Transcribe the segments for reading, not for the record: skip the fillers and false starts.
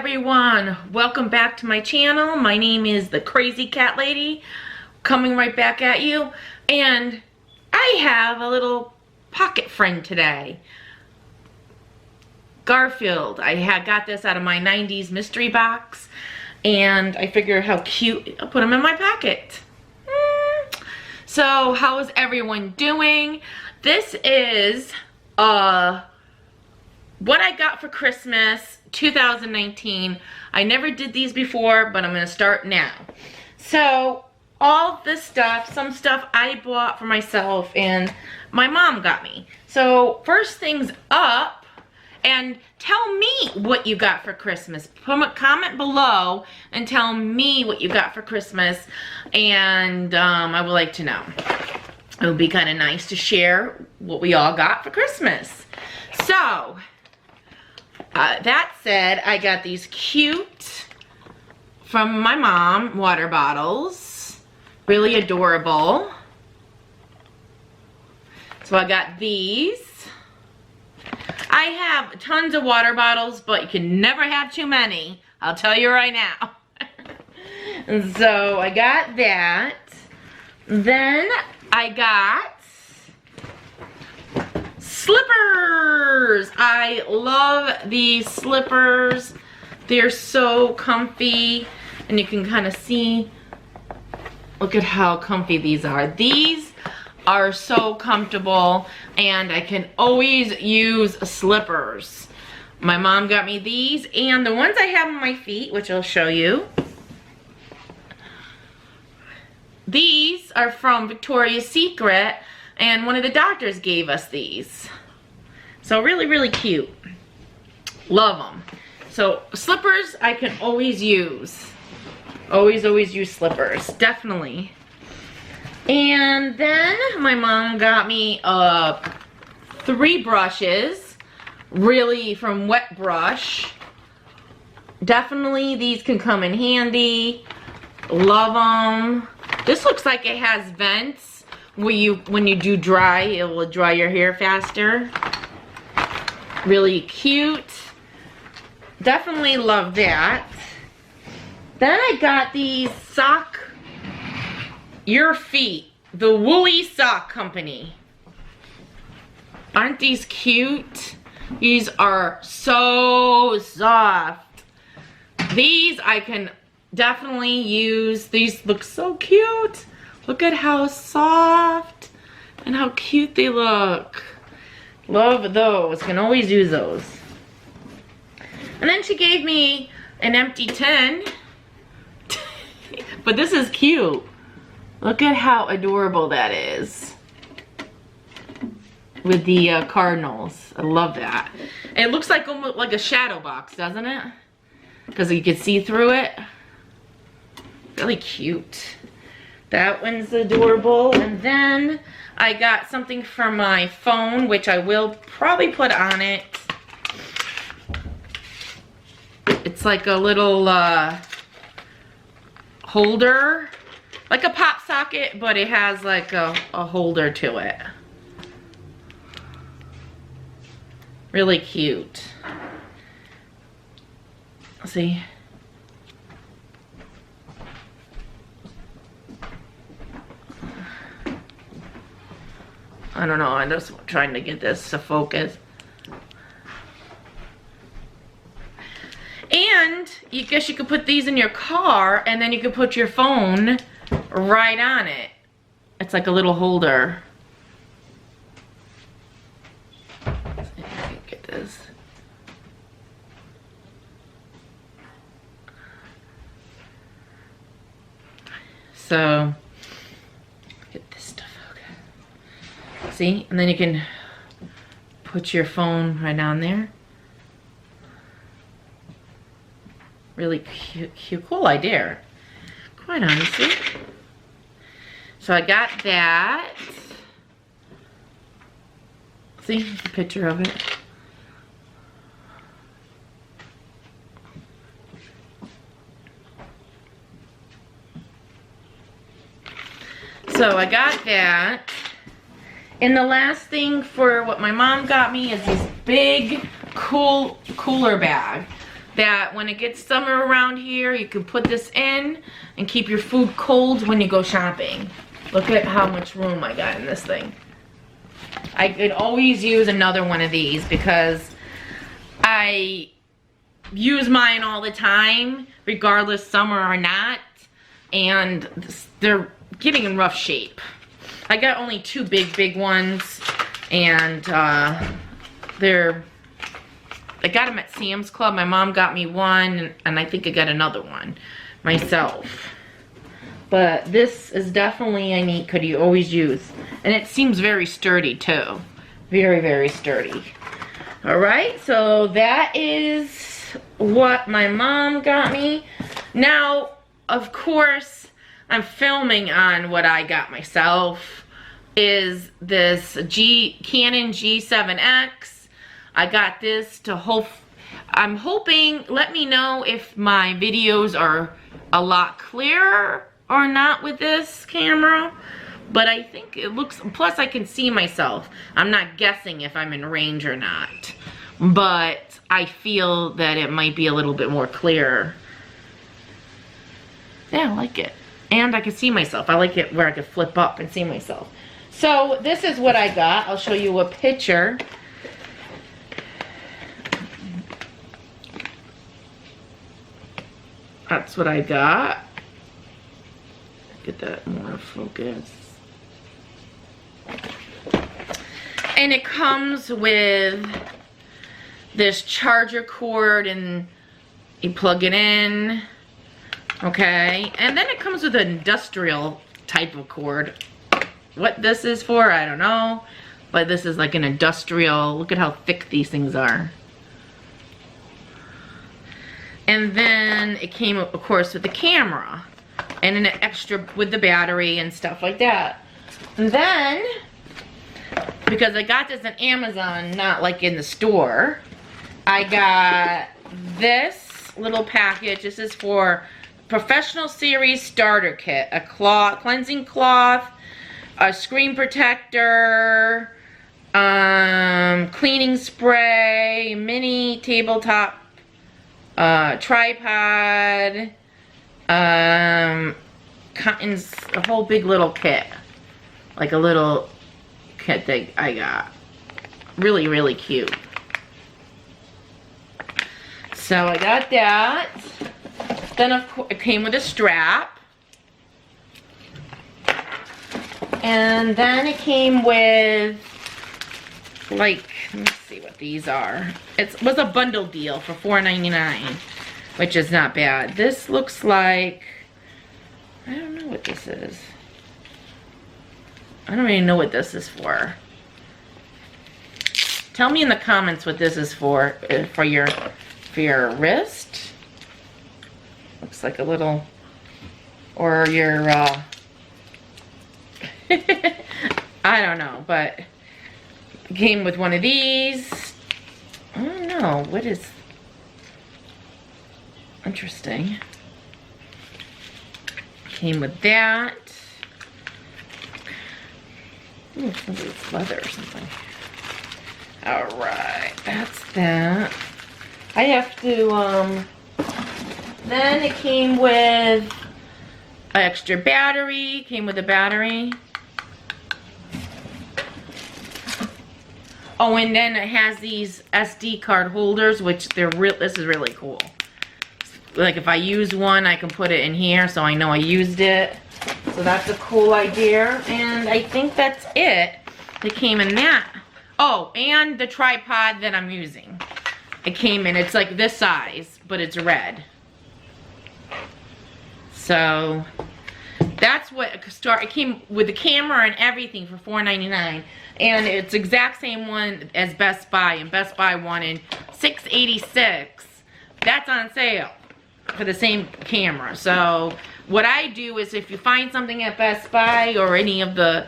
everyone, welcome back to my channel. My name is the Crazy Cat Lady, coming right back at you. And I have a little pocket friend today, Garfield. I got this out of my 90s mystery box, and I figured how cute. I'll put him in my pocket. So how is everyone doing? This is what I got for Christmas 2019. I never did these before, but I'm gonna start now. So all this stuff, some stuff I bought for myself and my mom got me. So first things up, and tell me what you got for Christmas. Comment below and tell me what you got for Christmas, and I would like to know. It would be kind of nice to share what we all got for Christmas. So that said, I got these cute, from my mom, water bottles. Really adorable. So I got these. I have tons of water bottles, but you can never have too many. I'll tell you right now. So I got that. Then I got slippers. I love these slippers. They're so comfy, and you can kind of see, look at how comfy these are. These are so comfortable, and I can always use slippers. My mom got me these, and the ones I have on my feet, which I'll show you. These are from Victoria's Secret, and one of the doctors gave us these. So really, really cute. Love them. So slippers I can always use. Always use slippers, definitely. And then my mom got me 3 brushes, really from Wet Brush. Definitely these can come in handy. Love them. This looks like it has vents where when you do dry, it will dry your hair faster. Really cute. Definitely love that. Then I got these sock, Your Feet, the Woolly Sock Company. Aren't these cute? These are so soft. These I can definitely use. These look so cute. Look at how soft and how cute they look. Love those. Can always use those. And then she gave me an empty tin. But this is cute. Look at how adorable that is. With the cardinals. I love that. And it looks like almost like a shadow box, doesn't it? Because you can see through it. Really cute. That one's adorable. And then I got something for my phone, which I will probably put on it. It's like a little holder, like a pop socket, but it has like a holder to it. Really cute. See? I don't know, I'm just trying to get this to focus. And you guess you could put these in your car, and then you could put your phone right on it. It's like a little holder. Let's see if I can get this. So, get this stuff. Okay. See? And then you can put your phone right down there. Really cute, cool idea, quite honestly. So I got that. See the picture of it. So I got that. And the last thing for what my mom got me is this big cooler bag. that when it gets summer around here, you can put this in and keep your food cold when you go shopping. Look at how much room I got in this thing. I could always use another one of these because I use mine all the time, regardless summer or not, and they're getting in rough shape. I got only 2 big ones, and I got them at Sam's Club. My mom got me one, and I think I got another one myself. But this is definitely a neat, could you always use. And it seems very sturdy too. Very, very sturdy. Alright, so that is what my mom got me. Now, of course, I'm filming on what I got myself. Is this Canon G7X. I got this to I'm hoping, let me know if my videos are a lot clearer or not with this camera, but I think it looks, plus I can see myself. I'm not guessing if I'm in range or not, but I feel that it might be a little bit more clear. Yeah, I like it. And I can see myself. I like it where I can flip up and see myself. So this is what I got. I'll show you a picture. That's what I got. Get that more focus. And it comes with this charger cord, and you plug it in. Okay, and then it comes with an industrial type of cord. What this is for, I don't know, but this is like an industrial. Look at how thick these things are. And then it came, of course, with the camera and an extra with the battery and stuff like that. And then, because I got this on Amazon, not like in the store, I got this little package. This is for Professional Series Starter Kit, a cleansing cloth, a screen protector, cleaning spray, mini tabletop tripod, cottons, a whole big little kit, like a little kit that I got. Really, really cute. So I got that. Then of course it came with a strap. And then it came with, like, let me see what these are. It was a bundle deal for $4.99, which is not bad. This looks like, I don't know what this is. I don't even know what this is for. Tell me in the comments what this is for your wrist. Looks like a little, or your, I don't know, but it came with one of these. I don't know, what is, interesting. Came with that. Ooh, it's leather or something. Alright, that's that. I have to, then it came with an extra battery. Came with a battery. Oh, and then it has these SD card holders, which this is really cool. Like if I use one, I can put it in here so I know I used it. So that's a cool idea. And I think that's it that came in that. Oh, and the tripod that I'm using. It came in, it's like this size, but it's red. So that's what it came with, the camera and everything for $4.99. And it's exact same one as Best Buy, and Best Buy wanted $6.86. That's on sale for the same camera. So what I do is, if you find something at Best Buy or any of the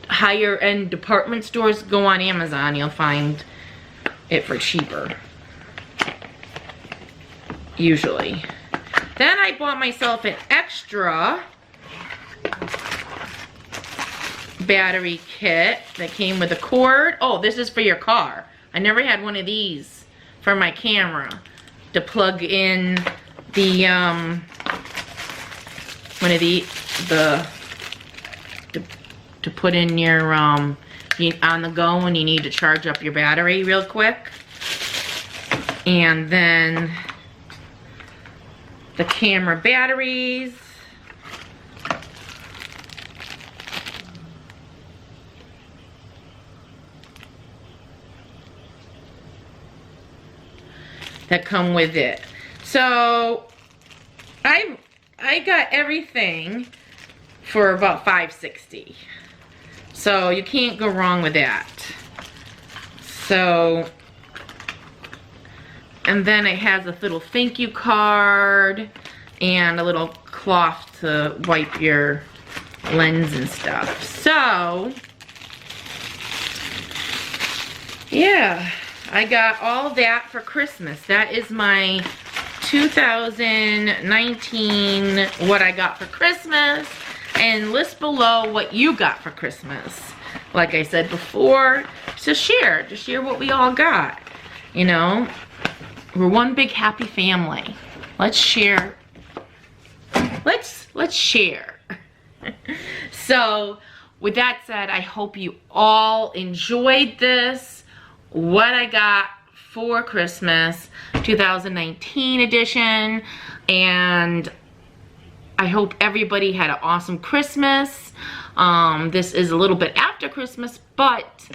higher end department stores, go on Amazon, you'll find it for cheaper. Usually. Then I bought myself an extra battery kit that came with a cord. Oh, this is for your car. I never had one of these for my camera. to plug in the one of the to put in your on the go when you need to charge up your battery real quick. And then the camera batteries. That come with it. So I got everything for about $5.60. So you can't go wrong with that. So, and then it has a little thank you card and a little cloth to wipe your lens and stuff. So, yeah, I got all that for Christmas. That is my 2019 what I got for Christmas. And list below what you got for Christmas. Like I said before, just share what we all got. You know, we're one big happy family. Let's share. Let's share. So, with that said, I hope you all enjoyed this. What I got for Christmas 2019 edition, and I hope everybody had an awesome Christmas. This is a little bit after Christmas, but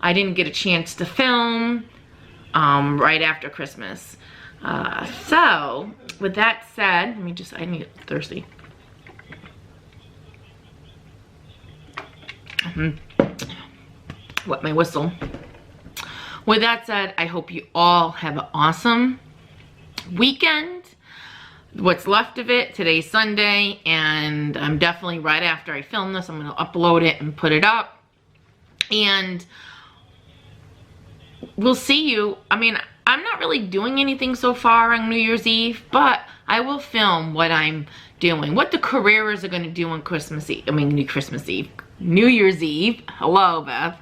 I didn't get a chance to film right after Christmas. So, with that said, I need thirsty. Wet my whistle. With that said, I hope you all have an awesome weekend. What's left of it. Today's Sunday, and I'm definitely right after I film this, I'm going to upload it and put it up. And we'll see you. I'm not really doing anything so far on New Year's Eve, but I will film what I'm doing, what the Carreras are going to do on Christmas Eve. New Year's Eve. Hello, Beth.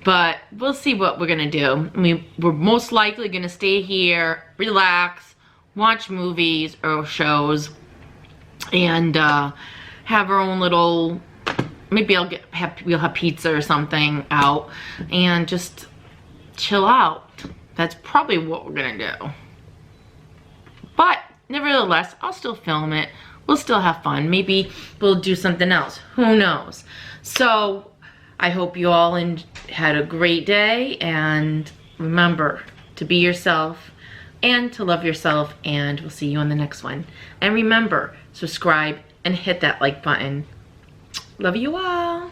But we'll see what we're gonna do. We're most likely gonna stay here, relax, watch movies or shows, and have our own little. Maybe we'll have pizza or something out, and just chill out. That's probably what we're gonna do. But nevertheless, I'll still film it. We'll still have fun. Maybe we'll do something else. Who knows? So. I hope you all had a great day, and remember to be yourself and to love yourself, and we'll see you on the next one. And remember, subscribe and hit that like button. Love you all.